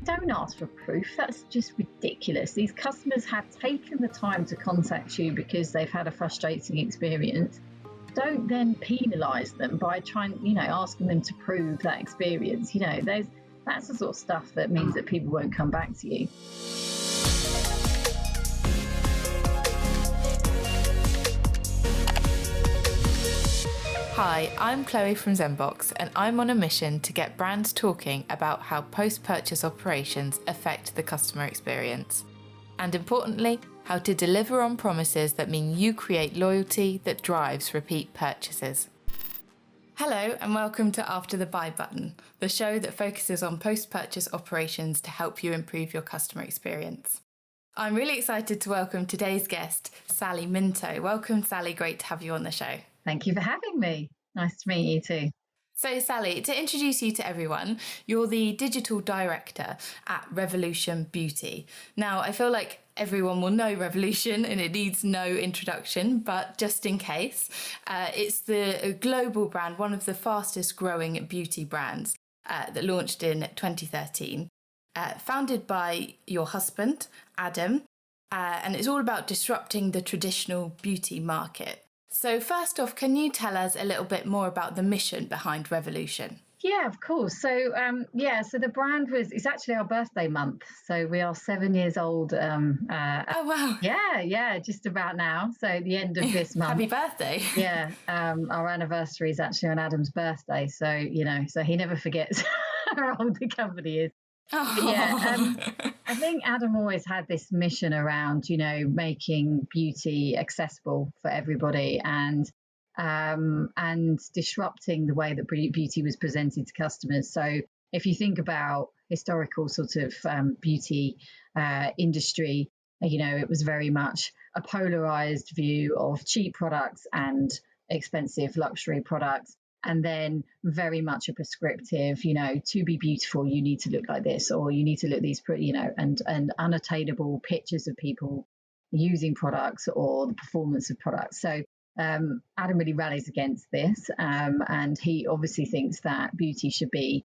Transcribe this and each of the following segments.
don't ask for proof. That's just ridiculous. These customers have taken the time to contact you because they've had a frustrating experience. Don't then penalise them by trying, asking them to prove that experience. That's the sort of stuff that means that people won't come back to you. Hi, I'm Chloe from Zendbox, and I'm on a mission to get brands talking about how post-purchase operations affect the customer experience. And importantly, how to deliver on promises that mean you create loyalty that drives repeat purchases. Hello and welcome to After the Buy Button, the show that focuses on post-purchase operations to help you improve your customer experience. I'm really excited to welcome today's guest, Sally Minto. Welcome, Sally. Great to have you on the show. Thank you for having me. Nice to meet you too. So Sally, to introduce you to everyone, you're the digital director at Revolution Beauty. Now, I feel like everyone will know Revolution and it needs no introduction, but just in case, it's the global brand, one of the fastest growing beauty brands that launched in 2013, founded by your husband, Adam, and it's all about disrupting the traditional beauty market. So first off, can you tell us a little bit more about the mission behind Revolution? Yeah, of course. So, so the brand it's actually our birthday month. So we are 7 years old. Oh, wow. Yeah, just about now. So the end of this month. Happy birthday. Yeah, our anniversary is actually on Adam's birthday. So, so he never forgets how old the company is. Oh. Yeah, I think Adam always had this mission around, making beauty accessible for everybody and disrupting the way that beauty was presented to customers. So if you think about historical sort of beauty industry, it was very much a polarized view of cheap products and expensive luxury products. And then very much a prescriptive, to be beautiful, you need to look like this, or you need to look these pretty, and unattainable pictures of people using products or the performance of products. So Adam really rallies against this. And he obviously thinks that beauty should be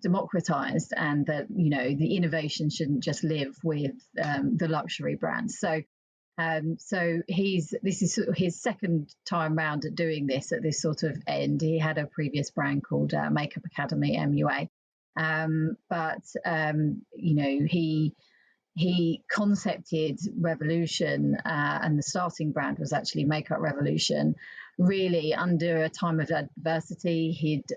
democratized and that, the innovation shouldn't just live with the luxury brands. So this is his second time round at doing this at this sort of end. He had a previous brand called Makeup Academy, MUA. He concepted Revolution and the starting brand was actually Makeup Revolution, really under a time of adversity. He'd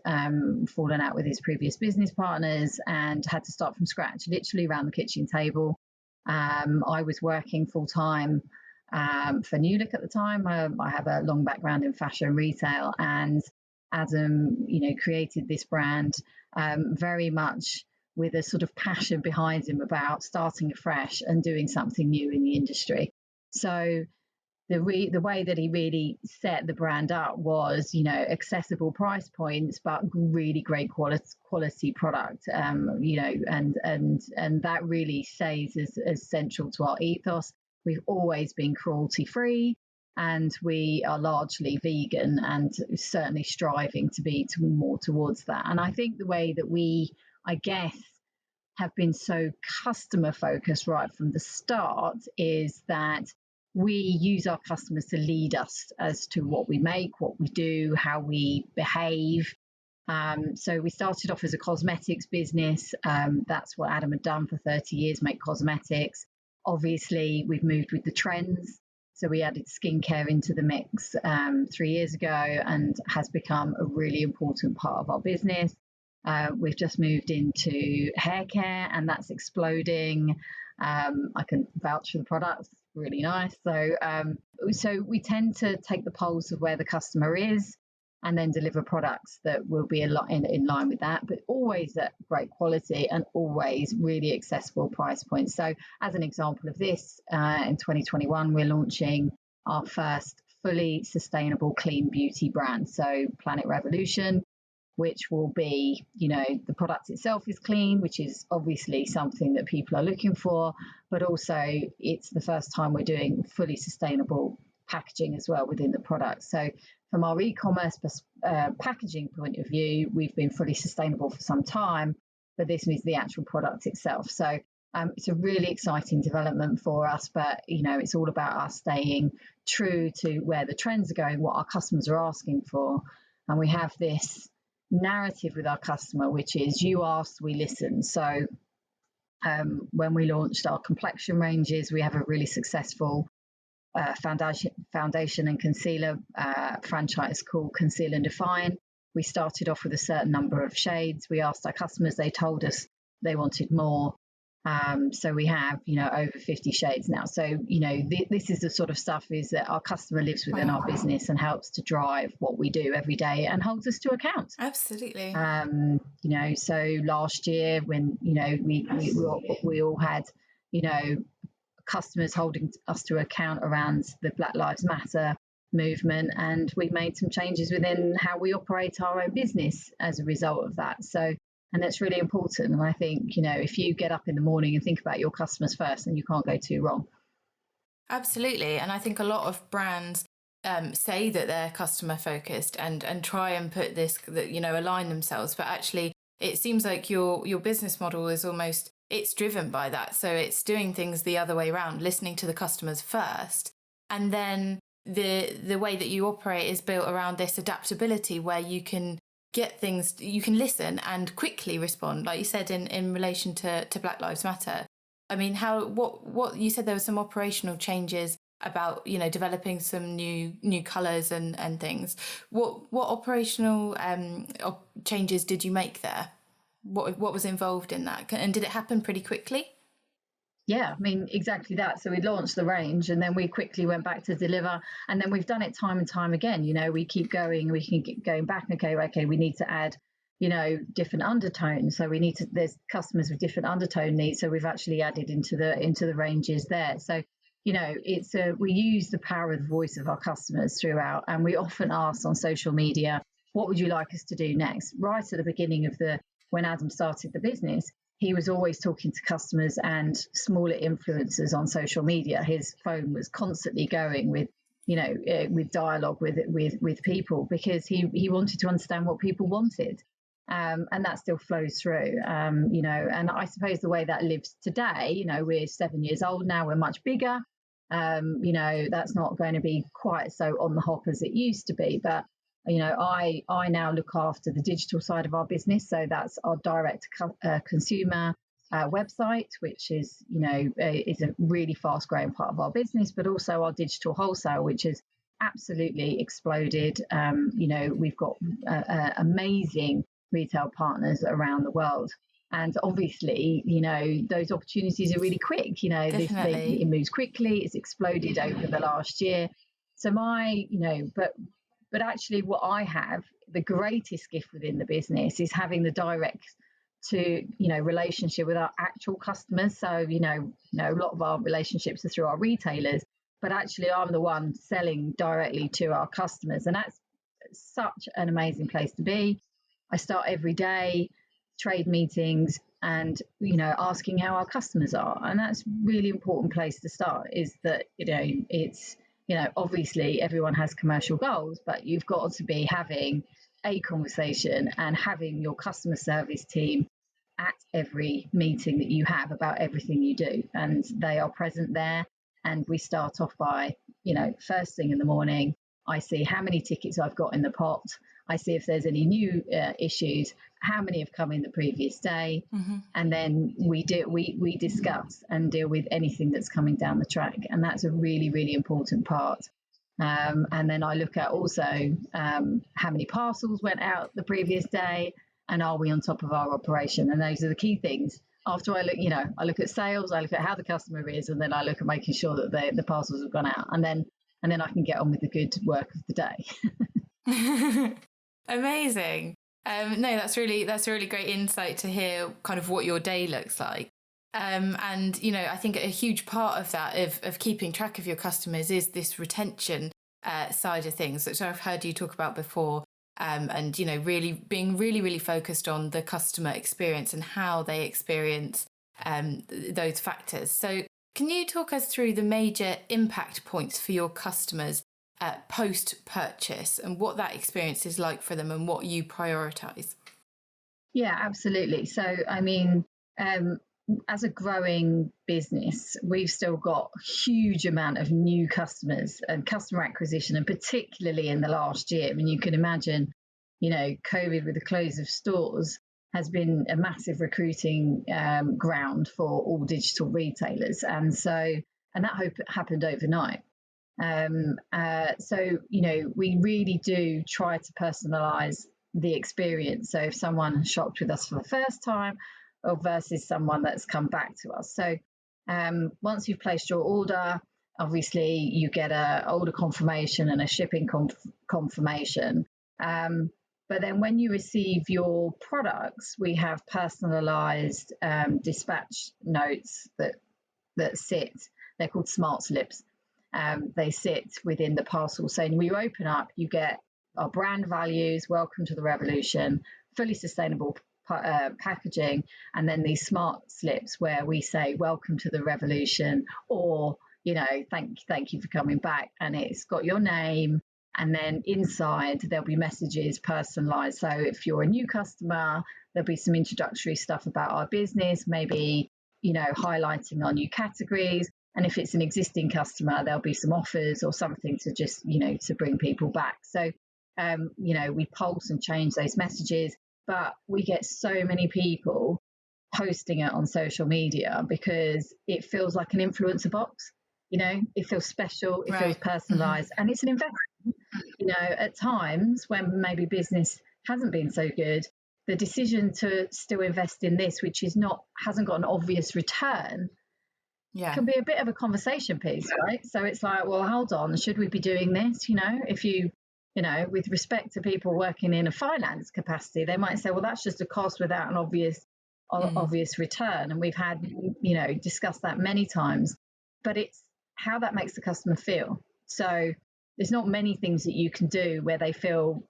fallen out with his previous business partners and had to start from scratch, literally around the kitchen table. I was working full time for New Look at the time. I have a long background in fashion retail, and Adam, created this brand very much with a sort of passion behind him about starting afresh and doing something new in the industry. So the way that he really set the brand up was, accessible price points, but really great quality product, and that really stays as central to our ethos. We've always been cruelty free, and we are largely vegan, and certainly striving to be more towards that. And I think the way that we, I guess, have been so customer focused right from the start is that we use our customers to lead us as to what we make, what we do, how we behave. So we started off as a cosmetics business. That's what Adam had done for 30 years, make cosmetics. Obviously, we've moved with the trends. So we added skincare into the mix 3 years ago and has become a really important part of our business. We've just moved into hair care and that's exploding. I can vouch for the products, really nice. So we tend to take the pulse of where the customer is and then deliver products that will be in line with that, but always at great quality and always really accessible price points. So as an example of this, in 2021, we're launching our first fully sustainable clean beauty brand. So Planet Revolution, which will be, the product itself is clean, which is obviously something that people are looking for, but also it's the first time we're doing fully sustainable packaging as well within the product. So from our e-commerce packaging point of view, we've been fully sustainable for some time, but this is the actual product itself. So it's a really exciting development for us, but it's all about us staying true to where the trends are going, what our customers are asking for. And we have this narrative with our customer, which is you asked, we listen. So when we launched our complexion ranges, we have a really successful foundation and concealer franchise called Conceal and Define. We started off with a certain number of shades. We asked our customers, they told us they wanted more. So we have, over 50 shades now. So, this is the sort of stuff is that our customer lives within our business and helps to drive what we do every day and holds us to account. Absolutely. So last year when, we all had, customers holding us to account around the Black Lives Matter movement, and we made some changes within how we operate our own business as a result of that. And that's really important. And I think, if you get up in the morning and think about your customers first, then you can't go too wrong. Absolutely. And I think a lot of brands say that they're customer focused and try and put this, align themselves. But actually, it seems like your business model is almost, it's driven by that. So it's doing things the other way around, listening to the customers first. And then the way that you operate is built around this adaptability where you can get things, you can listen and quickly respond, like you said in relation to Black Lives Matter. I mean, what you said there were some operational changes about, developing some new colours and things. What operational changes did you make there? What was involved in that? And did it happen pretty quickly? Yeah, I mean, exactly that. So we launched the range and then we quickly went back to deliver. And then we've done it time and time again. We keep going, we can keep going back. Okay, we need to add, different undertones. So there's customers with different undertone needs. So we've actually added into the ranges there. So, we use the power of the voice of our customers throughout. And we often ask on social media, what would you like us to do next? Right at the beginning of when Adam started the business, he was always talking to customers and smaller influencers on social media. His phone was constantly going with, with dialogue with people because he wanted to understand what people wanted. And that still flows through, and I suppose the way that lives today, we're 7 years old now, we're much bigger. That's not going to be quite so on the hop as it used to be, but I now look after the digital side of our business. So that's our direct consumer website, which is a really fast growing part of our business, but also our digital wholesale, which has absolutely exploded. We've got amazing retail partners around the world. And obviously, those opportunities are really quick. It moves quickly. It's exploded over the last year. So but actually what I have, the greatest gift within the business is having the direct to, relationship with our actual customers. So, a lot of our relationships are through our retailers, but actually I'm the one selling directly to our customers. And that's such an amazing place to be. I start every day, trade meetings and, asking how our customers are. And that's really important place to start is that, it's, obviously everyone has commercial goals, but you've got to be having a conversation and having your customer service team at every meeting that you have about everything you do. And they are present there. And we start off by, first thing in the morning, I see how many tickets I've got in the pot. I see if there's any new issues, how many have come in the previous day. Mm-hmm. And then we discuss and deal with anything that's coming down the track. And that's a really, really important part. And then I look at also how many parcels went out the previous day and are we on top of our operation? And those are the key things. After I look at sales, I look at how the customer is, and then I look at making sure that the parcels have gone out. And then I can get on with the good work of the day. Amazing. No, that's a really great insight to hear kind of what your day looks like. And, I think a huge part of that, of keeping track of your customers is this retention side of things, which I've heard you talk about before. And, really being really focused on the customer experience and how they experience those factors. So can you talk us through the major impact points for your customers post-purchase and what that experience is like for them and what you prioritise? Yeah, absolutely. So, I mean, as a growing business, we've still got a huge amount of new customers and customer acquisition, and particularly in the last year. I mean, you can imagine, COVID with the close of stores has been a massive recruiting ground for all digital retailers. And that happened overnight. We really do try to personalize the experience. So if someone shopped with us for the first time or versus someone that's come back to us. So once you've placed your order, obviously you get a order confirmation and a shipping confirmation. But then when you receive your products, we have personalized dispatch notes that sit. They're called smart slips. They sit within the parcel. So when you open up, you get our brand values, welcome to the revolution, fully sustainable packaging, and then these smart slips where we say, welcome to the revolution, or, thank you for coming back. And it's got your name. And then inside, there'll be messages personalized. So if you're a new customer, there'll be some introductory stuff about our business, maybe, highlighting our new categories. And if it's an existing customer, there'll be some offers or something to just, to bring people back. So, we pulse and change those messages, but we get so many people posting it on social media because it feels like an influencer box. It feels special, it feels personalized, and it's an investment. At times when maybe business hasn't been so good, the decision to still invest in this, which hasn't got an obvious return, can be a bit of a conversation piece, right? So it's like, well, hold on, should we be doing this? If you, with respect to people working in a finance capacity, they might say, well, that's just a cost without an obvious return. And we've had, discussed that many times, but it's how that makes the customer feel. So there's not many things that you can do where they feel,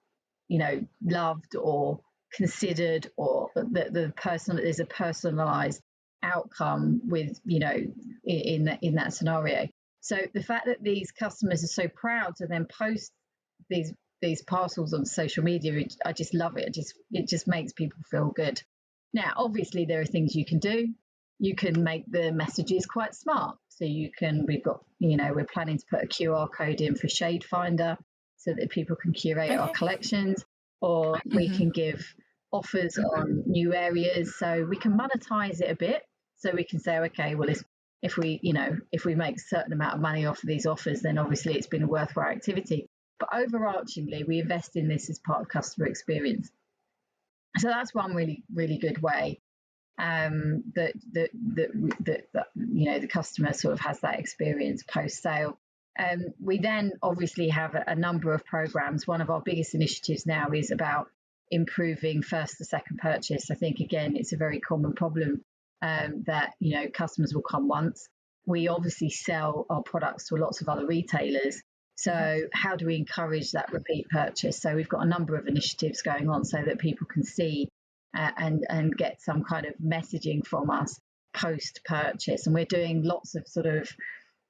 loved or considered, or that the person is a personalized outcome with, in that scenario. So the fact that these customers are so proud to then post these parcels on social media, I just love it. It just makes people feel good. Now, obviously, there are things you can do. You can make the messages quite smart. So we're planning to put a QR code in for Shade Finder so that people can curate our collections, or we can give offers on new areas. So we can monetize it a bit. So we can say, okay, well, if we make a certain amount of money off of these offers, then obviously it's been a worthwhile activity. But overarchingly, we invest in this as part of customer experience. So that's one really, really good way that the customer sort of has that experience post sale. We then obviously have a number of programs. One of our biggest initiatives now is about improving first to second purchase. I think, again, it's a very common problem that customers will come once. We obviously sell our products to lots of other retailers. So how do we encourage that repeat purchase? So we've got a number of initiatives going on so that people can see and get some kind of messaging from us post-purchase. And we're doing lots of sort of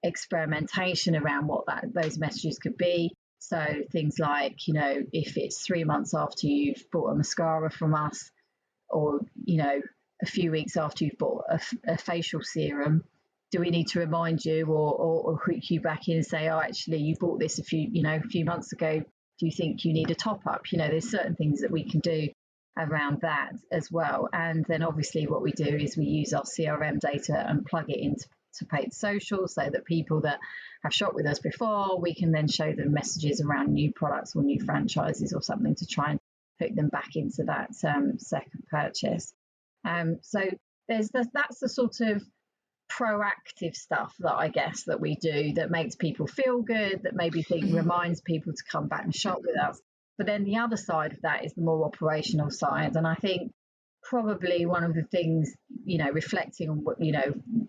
experimentation around what those messages could be. So things like, if it's 3 months after you've bought a mascara from us, or, a few weeks after you've bought a facial serum, do we need to remind you or hook you back in and say, oh, actually, you bought this a few months ago. Do you think you need a top up? There's certain things that we can do around that as well. And then obviously what we do is we use our CRM data and plug it into paid social, so that people that have shopped with us before, we can then show them messages around new products or new franchises or something to try and hook them back into that second purchase. So that's the sort of proactive stuff that I guess that we do that makes people feel good, that maybe reminds people to come back and shop with us. But then the other side of that is the more operational side. And I think probably one of the things, reflecting on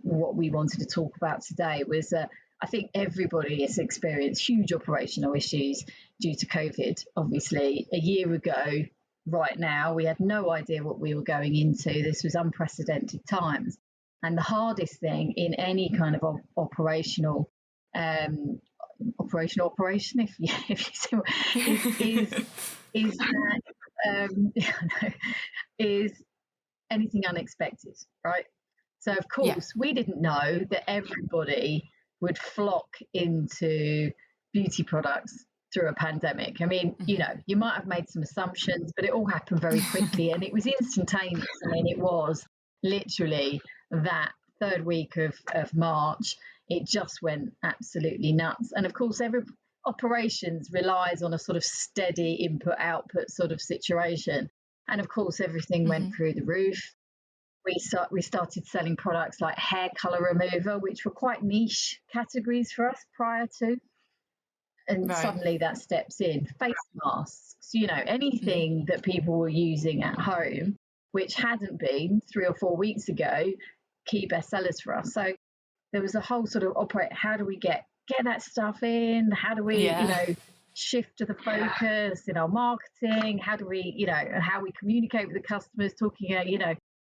what we wanted to talk about today was that I think everybody has experienced huge operational issues due to COVID. Obviously, a year ago, right now, we had no idea what we were going into. This was unprecedented times. And the hardest thing in any kind of operation, if you see, is is anything unexpected, right? So of course we didn't know that everybody would flock into beauty products through a pandemic. I mean, you might have made some assumptions, but it all happened very quickly and it was instantaneous. I mean, it was literally that third week of March, it just went absolutely nuts. And of course, every operations relies on a sort of steady input output sort of situation. And of course, everything went through the roof. We started selling products like hair color remover, which were quite niche categories for us prior to. And suddenly that steps in. Face masks, anything that people were using at home, which hadn't been 3 or 4 weeks ago, key bestsellers for us. So there was a whole sort of operate. How do we get that stuff in? How do we, shift to the focus in our marketing? How do we, how we communicate with the customers? Talking,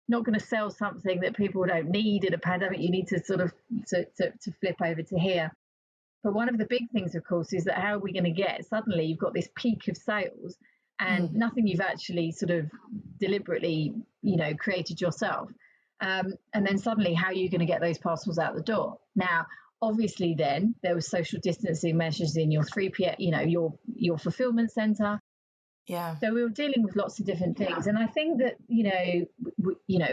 not going to sell something that people don't need in a pandemic. You need to sort of to flip over to here. But one of the big things, of course, is that how are we going to get suddenly you've got this peak of sales and nothing you've actually sort of deliberately, created yourself. And then suddenly, how are you going to get those parcels out the door? Now, obviously, then there was social distancing measures in your 3PL, your fulfillment center. Yeah. So we were dealing with lots of different things. And I think that,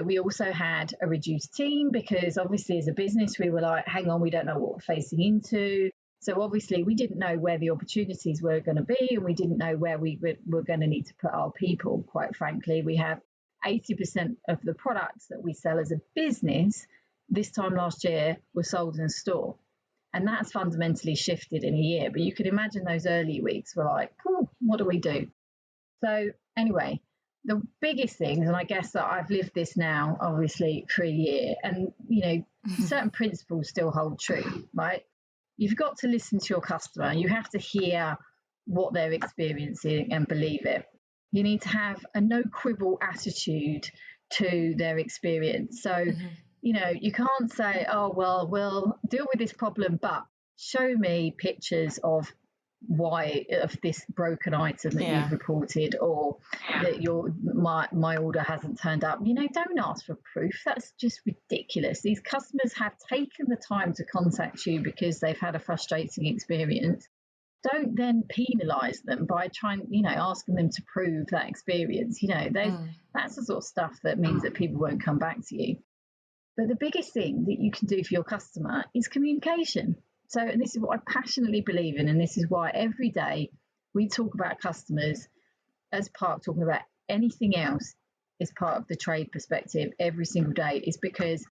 we also had a reduced team because obviously as a business, we were like, hang on, we don't know what we're facing into. So obviously we didn't know where the opportunities were going to be and we didn't know where we were going to need to put our people, quite frankly. We have 80% of the products that we sell as a business this time last year were sold in store. And that's fundamentally shifted in a year. But you could imagine those early weeks were like, what do we do? So anyway, the biggest things, and I guess that I've lived this now, obviously, for a year, and, certain principles still hold true, right? You've got to listen to your customer. You have to hear what they're experiencing and believe it. You need to have a no quibble attitude to their experience. So, you can't say, oh, well, we'll deal with this problem, but show me pictures of this broken item that you've reported or that my order hasn't turned up. Don't ask for proof. That's just ridiculous. These customers have taken the time to contact you because they've had a frustrating experience. Don't then penalize them by trying, asking them to prove that experience. That's the sort of stuff that means that people won't come back to you. But the biggest thing that you can do for your customer is communication. So, and this is what I passionately believe in, and this is why every day we talk about customers as part of talking about anything else is part of the trade perspective every single day, is because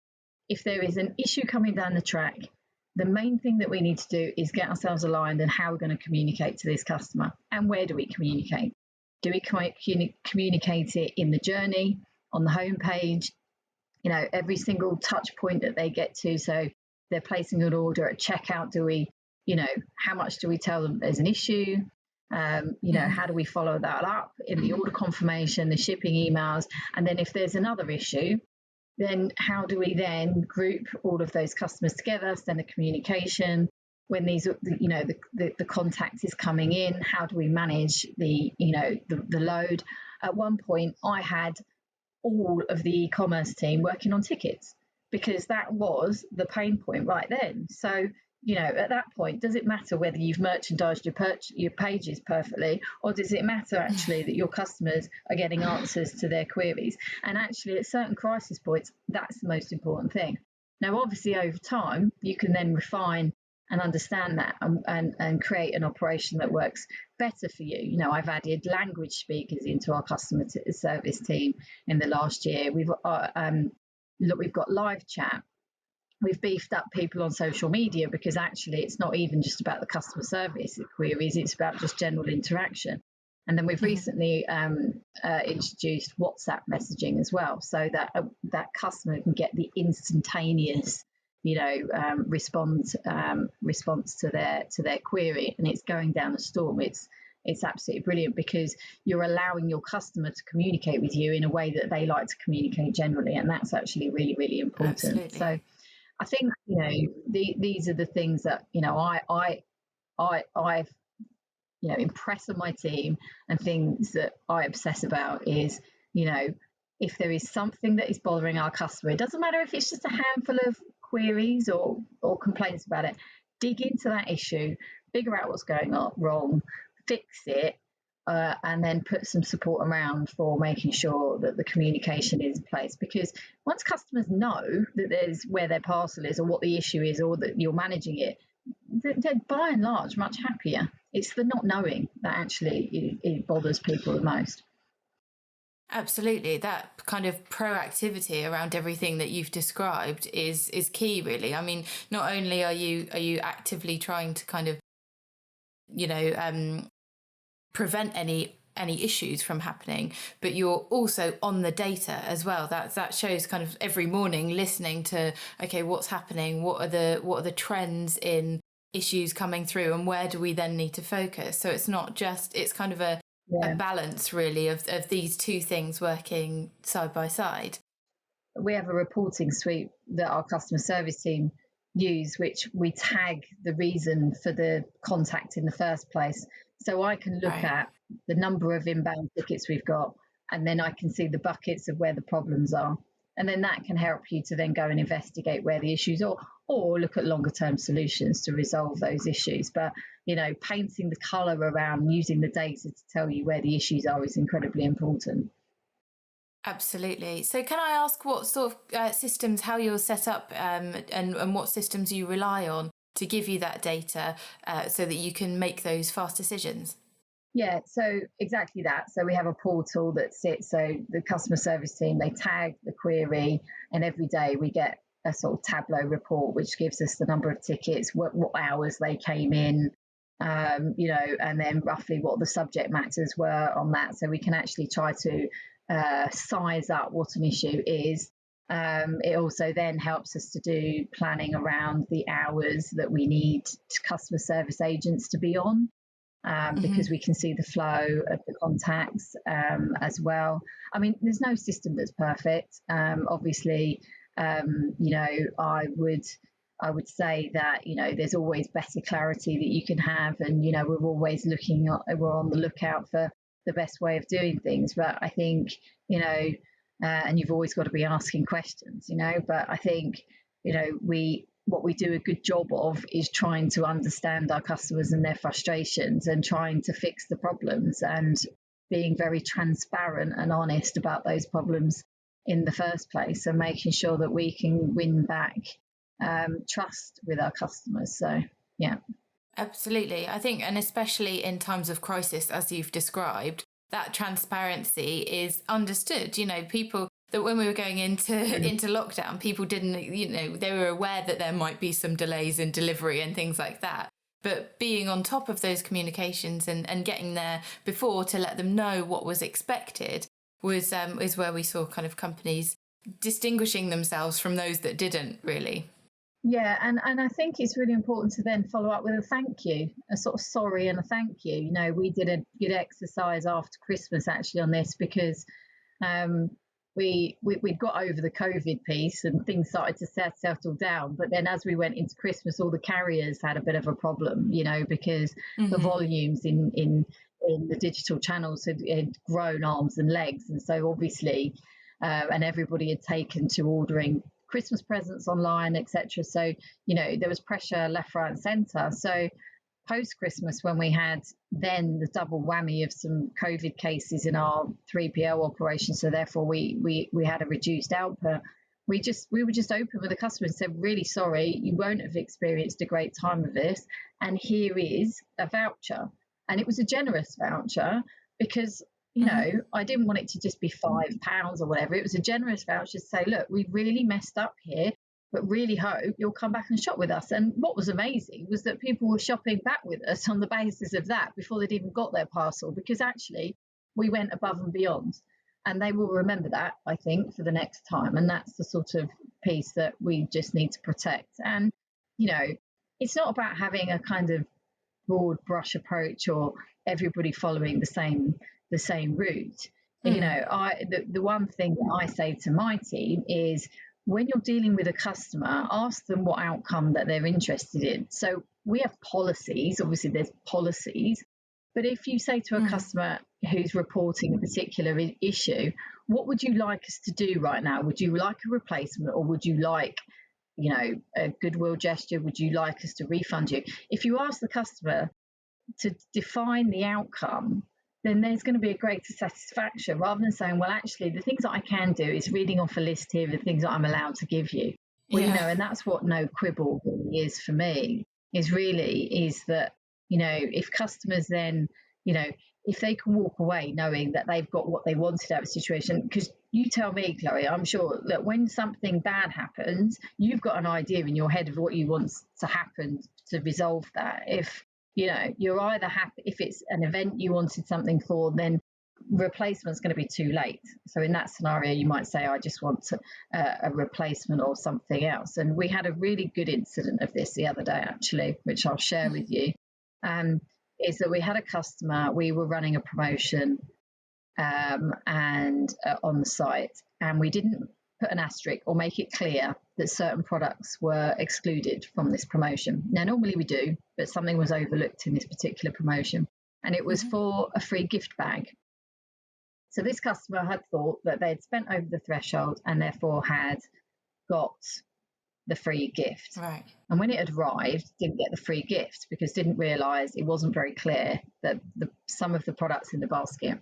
if there is an issue coming down the track, the main thing that we need to do is get ourselves aligned on how we're going to communicate to this customer. And where do we communicate? Do we communicate it in the journey, on the homepage, every single touch point that they get to? So they're placing an order at checkout. Do we, how much do we tell them there's an issue? How do we follow that up in the order confirmation, the shipping emails? And then if there's another issue, then how do we then group all of those customers together, send a communication? When these, the contact is coming in, how do we manage the load? At one point, I had all of the e-commerce team working on tickets because that was the pain point right then. So, at that point, does it matter whether you've merchandised your pages perfectly, or does it matter actually that your customers are getting answers to their queries? And actually, at certain crisis points, that's the most important thing. Now, obviously, over time, you can then refine and understand that and create an operation that works better for you. I've added language speakers into our customer service team in the last year. We've got live chat. We've beefed up people on social media because actually it's not even just about the customer service queries, it's about just general interaction. And then we've recently introduced WhatsApp messaging as well, so that that customer can get the instantaneous response to their query, and it's going down a storm. It's absolutely brilliant because you're allowing your customer to communicate with you in a way that they like to communicate generally, and that's actually really, really important. Absolutely. So I think these are the things that I've impress on my team, and things that I obsess about is, if there is something that is bothering our customer, it doesn't matter if it's just a handful of queries or complaints about it, dig into that issue, figure out what's going on wrong, fix it, and then put some support around for making sure that the communication is in place. Because once customers know that there's where their parcel is or what the issue is or that you're managing it, they're by and large much happier. It's the not knowing that actually it bothers people the most. Absolutely. That kind of proactivity around everything that you've described is key, really. I mean, not only are you actively trying to kind of, prevent any issues from happening, but you're also on the data as well. That shows kind of every morning listening to, okay, what's happening? What are the trends in issues coming through, and where do we then need to focus? So it's not just, it's kind of a balance really of these two things working side by side. We have a reporting suite that our customer service team use, which we tag the reason for the contact in the first place. So I can look at the number of inbound tickets we've got, and then I can see the buckets of where the problems are. And then that can help you to then go and investigate where the issues are, or look at longer term solutions to resolve those issues. But, painting the colour around, using the data to tell you where the issues are is incredibly important. Absolutely. So can I ask what sort of systems, how you're set up, and what systems you rely on to give you that data so that you can make those fast decisions? Yeah, so exactly that. So we have a portal that sits, so the customer service team, they tag the query, and every day we get a sort of Tableau report, which gives us the number of tickets, what hours they came in, and then roughly what the subject matters were on that. So we can actually try to size up what an issue is. It also then helps us to do planning around the hours that we need customer service agents to be on. Because we can see the flow of the contacts as well. I mean, there's no system that's perfect. Obviously, I would say that, there's always better clarity that you can have, and, we're always we're on the lookout for the best way of doing things. But I think, and you've always got to be asking questions, but I think, what we do a good job of is trying to understand our customers and their frustrations, and trying to fix the problems, and being very transparent and honest about those problems in the first place, and making sure that we can win back trust with our customers. So, yeah. Absolutely. I think, and especially in times of crisis, as you've described, that transparency is understood. People, that when we were going into lockdown, people didn't, they were aware that there might be some delays in delivery and things like that. But being on top of those communications and getting there before to let them know what was expected was is where we saw kind of companies distinguishing themselves from those that didn't really. Yeah, and I think it's really important to then follow up with a thank you, a sort of sorry and a thank you. We did a good exercise after Christmas actually on this, because we got over the COVID piece and things started to settle down. But then as we went into Christmas, all the carriers had a bit of a problem, because the volumes in the digital channels had grown arms and legs. And so obviously, and everybody had taken to ordering Christmas presents online, etc. So, there was pressure left, right and centre. So post-Christmas, when we had then the double whammy of some COVID cases in our 3PL operation, so therefore we had a reduced output, we were just open with the customer and said, really sorry, you won't have experienced a great time of this, and here is a voucher. And it was a generous voucher, because I didn't want it to just be £5 or whatever. It was a generous voucher to say, look, we really messed up here, but really hope you'll come back and shop with us. And what was amazing was that people were shopping back with us on the basis of that before they'd even got their parcel, because actually we went above and beyond. And they will remember that, I think, for the next time. And that's the sort of piece that we just need to protect. And, it's not about having a kind of broad brush approach or everybody following the same route. The one thing that I say to my team is, when you're dealing with a customer, ask them what outcome that they're interested in. So we have policies, obviously there's policies, But if you say to a customer who's reporting a particular issue, what would you like us to do right now? Would you like a replacement, or would you like, a goodwill gesture? Would you like us to refund you? If you ask the customer to define the outcome, then there's going to be a greater satisfaction, rather than saying, well, actually, the things that I can do is reading off a list here of the things that I'm allowed to give you. Well, and that's what no quibble really is for me, is that, if customers then, if they can walk away knowing that they've got what they wanted out of a situation, because you tell me, Chloe, I'm sure that when something bad happens, you've got an idea in your head of what you want to happen to resolve that. If, you're either happy, if it's an event you wanted something for, then replacement's going to be too late. So in that scenario, you might say, I just want a replacement or something else. And we had a really good incident of this the other day, actually, which I'll share with you. Is that we had a customer, we were running a promotion and on the site, and we didn't put an asterisk or make it clear that certain products were excluded from this promotion. Now, normally we do, but something was overlooked in this particular promotion, and it was for a free gift bag. So this customer had thought that they'd spent over the threshold and therefore had got the free gift. Right. And when it had arrived, didn't get the free gift because didn't realise, it wasn't very clear that some of the products in the basket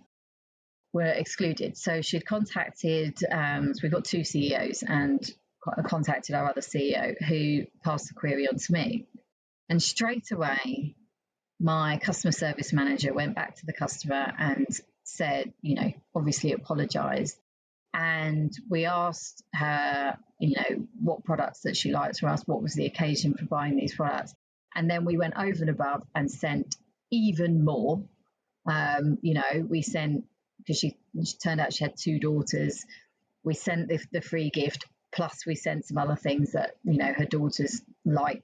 were excluded. So she'd contacted, so we've got two CEOs, and contacted our other CEO, who passed the query on to me. And straight away, my customer service manager went back to the customer and said, obviously apologised. And we asked her, what products that she liked. We asked what was the occasion for buying these products. And then we went over and above and sent even more. We sent, because she turned out she had two daughters, we sent the free gift, plus we sent some other things that, her daughters like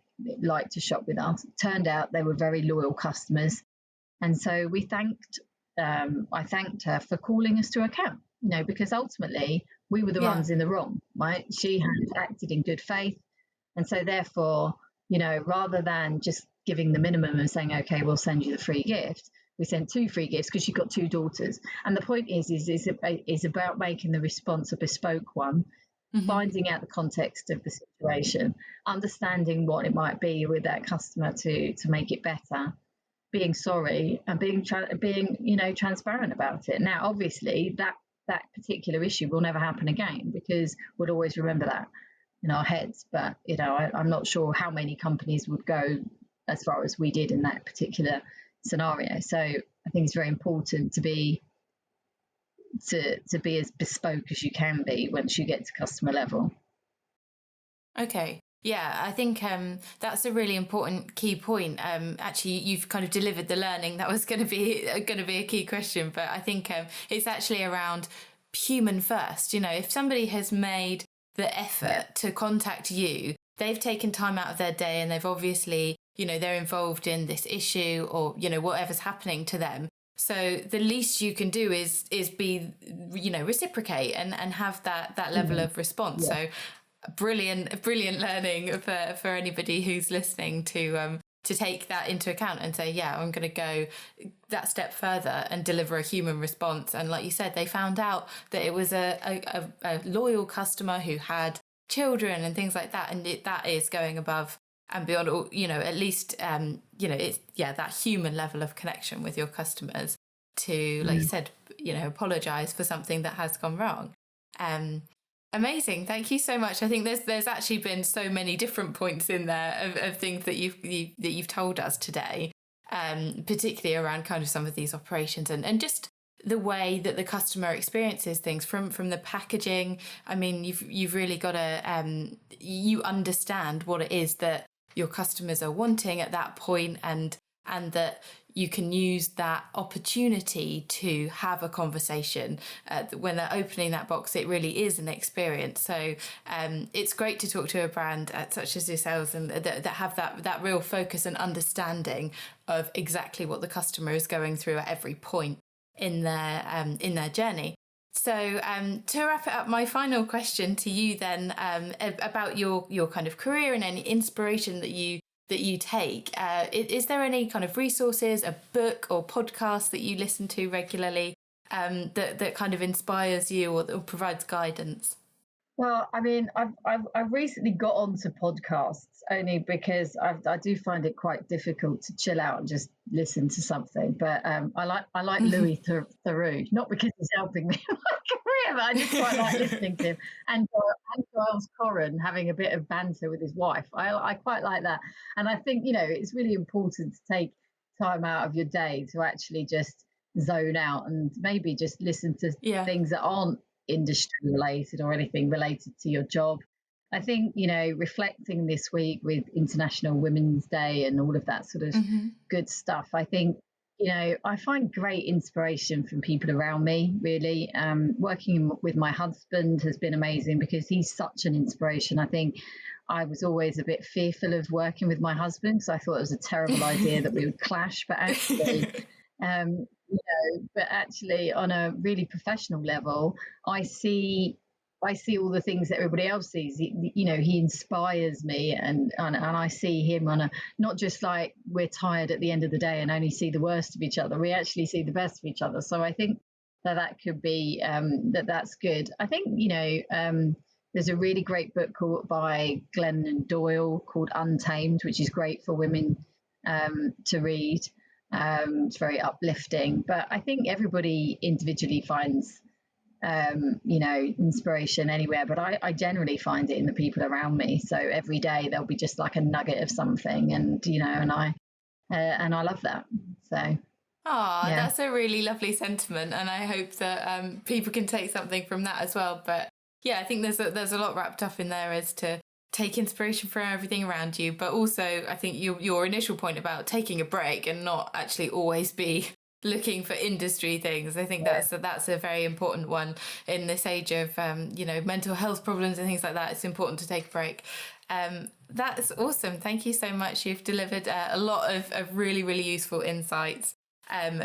to shop with us. Turned out they were very loyal customers. And so I thanked her for calling us to account, because ultimately we were the ones in the wrong, right? She had acted in good faith. And so therefore, rather than just giving the minimum and saying, okay, we'll send you the free gift, we sent two free gifts because she got two daughters. And the point is about making the response a bespoke one, finding out the context of the situation, understanding what it might be with that customer to make it better, being sorry, and being transparent about it. Now, obviously, that particular issue will never happen again, because we'll always remember that in our heads. But I'm not sure how many companies would go as far as we did in that particular scenario. So I think it's very important to be as bespoke as you can be once you get to customer level. Okay. Yeah, I think that's a really important key point. Actually, you've kind of delivered the learning that was going to be a key question, but I think it's actually around human first. If somebody has made the effort to contact you, they've taken time out of their day, and they've obviously, they're involved in this issue, or whatever's happening to them. So the least you can do is be, reciprocate and have that level of response. So brilliant learning for anybody who's listening to take that into account and say, I'm going to go that step further and deliver a human response. And like you said, they found out that it was a loyal customer who had children and things like that, and that is going above and beyond, at least it's that human level of connection with your customers to, like you said, apologize for something that has gone wrong. Amazing. Thank you so much. I think there's actually been so many different points in there of things that you've told us today, particularly around kind of some of these operations and just the way that the customer experiences things from the packaging. I mean, you've really got to you understand what it is that your customers are wanting at that point, and that you can use that opportunity to have a conversation. When they're opening that box, it really is an experience. So it's great to talk to a brand such as yourselves, and that have that real focus and understanding of exactly what the customer is going through at every point in their journey. So to wrap it up, my final question to you then, about your kind of career and any inspiration that you that you take. Is there any kind of resources, a book or podcast that you listen to regularly that kind of inspires you or provides guidance? Well, I mean, I've recently got onto podcasts only because I do find it quite difficult to chill out and just listen to something. But I like Louis Theroux, not because he's helping me in my career, but I just quite like listening to him. And Giles Corran having a bit of banter with his wife. I quite like that. And I think, it's really important to take time out of your day to actually just zone out and maybe just listen to things that aren't industry related or anything related to your job. I think, reflecting this week with International Women's Day and all of that sort of good stuff, I think, I find great inspiration from people around me, really. Working with my husband has been amazing because he's such an inspiration. I think I was always a bit fearful of working with my husband because I thought it was a terrible idea that we would clash, but actually but actually on a really professional level, I see all the things that everybody else sees. He inspires me, and I see him on a, not just like we're tired at the end of the day and only see the worst of each other. We actually see the best of each other. So I think that could be that's good. I think there's a really great book by Glennon Doyle called Untamed, which is great for women to read. It's very uplifting, but I think everybody individually finds, inspiration anywhere, but I generally find it in the people around me. So every day there'll be just like a nugget of something, and I love that. So. That's a really lovely sentiment, and I hope that people can take something from that as well. But yeah, I think there's a lot wrapped up in there as to take inspiration from everything around you, but also I think your initial point about taking a break and not actually always be looking for industry things. I think that's a very important one in this age of mental health problems and things like that. It's important to take a break. That's awesome. Thank you so much. You've delivered a lot of really, really useful insights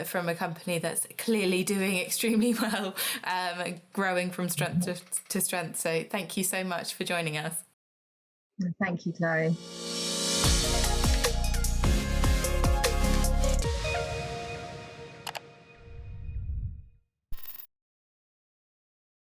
from a company that's clearly doing extremely well, growing from strength to strength. So thank you so much for joining us. Thank you, Chloe.